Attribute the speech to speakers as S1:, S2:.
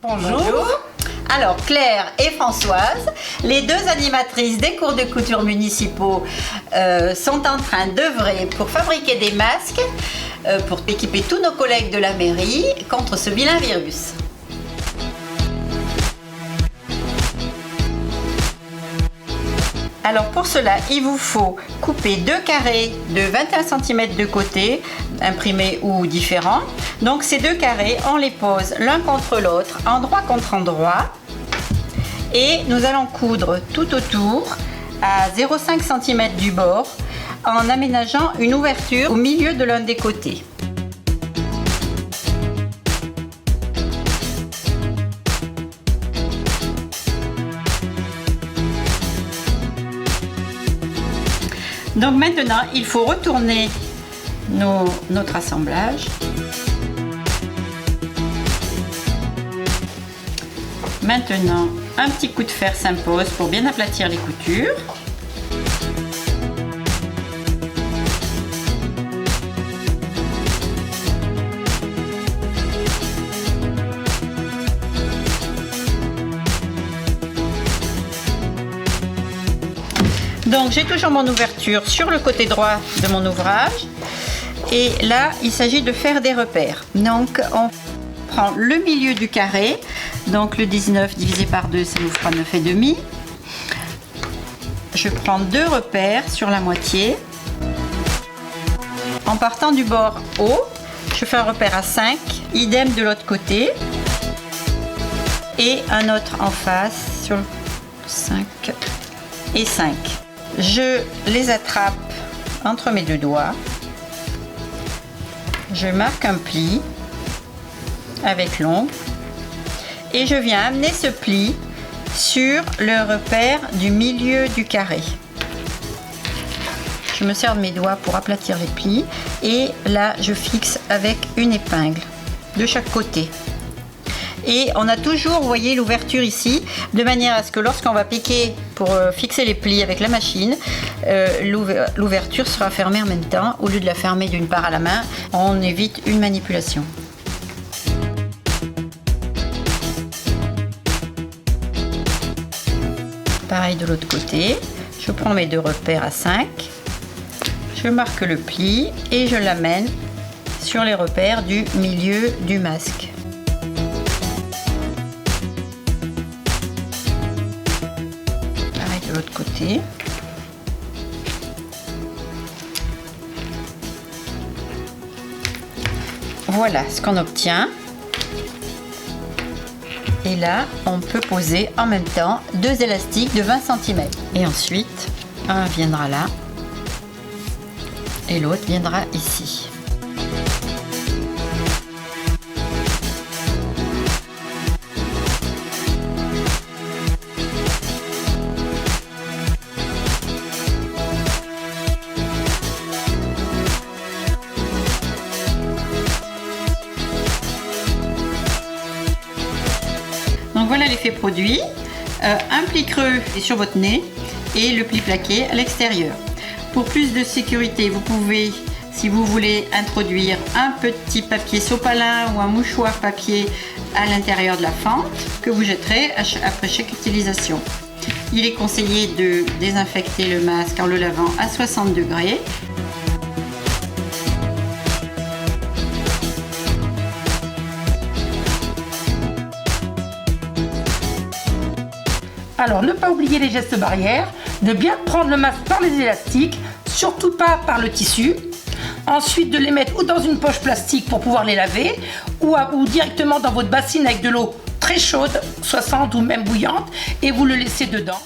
S1: Bonjour. Alors Claire et Françoise, les deux animatrices des cours de couture municipaux sont en train d'œuvrer pour fabriquer des masques pour équiper tous nos collègues de la mairie contre ce vilain virus. Alors pour cela, il vous faut couper deux carrés de 21 cm de côté, imprimés ou différents. Donc ces deux carrés, on les pose l'un contre l'autre, endroit contre endroit. Et nous allons coudre tout autour à 0,5 cm du bord en aménageant une ouverture au milieu de l'un des côtés. Donc maintenant, il faut retourner notre assemblage. Maintenant, un petit coup de fer s'impose pour bien aplatir les coutures. Donc j'ai toujours mon ouverture sur le côté droit de mon ouvrage et là il s'agit de faire des repères. Donc on prend le milieu du carré, donc le 19 divisé par 2 ça nous fera 9,5. Je prends deux repères sur la moitié. En partant du bord haut, je fais un repère à 5, idem de l'autre côté et un autre en face sur 5 et 5. Je les attrape entre mes deux doigts, je marque un pli avec l'ongle et je viens amener ce pli sur le repère du milieu du carré. Je me sers de mes doigts pour aplatir les plis et là je fixe avec une épingle de chaque côté. Et on a toujours, vous voyez, l'ouverture ici, de manière à ce que lorsqu'on va piquer pour fixer les plis avec la machine, l'ouverture sera fermée en même temps. Au lieu de la fermer d'une part à la main, on évite une manipulation. Pareil de l'autre côté, je prends mes deux repères à 5, je marque le pli et je l'amène sur les repères du milieu du masque. De l'autre côté. Voilà ce qu'on obtient. Et là, on peut poser en même temps deux élastiques de 20 cm. Et ensuite, un viendra là et l'autre viendra ici. Donc voilà l'effet produit, un pli creux sur votre nez et le pli plaqué à l'extérieur. Pour plus de sécurité, vous pouvez, si vous voulez, introduire un petit papier sopalin ou un mouchoir papier à l'intérieur de la fente que vous jetterez après chaque utilisation. Il est conseillé de désinfecter le masque en le lavant à 60 degrés.
S2: Alors, ne pas oublier les gestes barrières, de bien prendre le masque par les élastiques, surtout pas par le tissu. Ensuite, de les mettre ou dans une poche plastique pour pouvoir les laver, ou directement dans votre bassine avec de l'eau très chaude, 60 ou même bouillante, et vous le laissez dedans.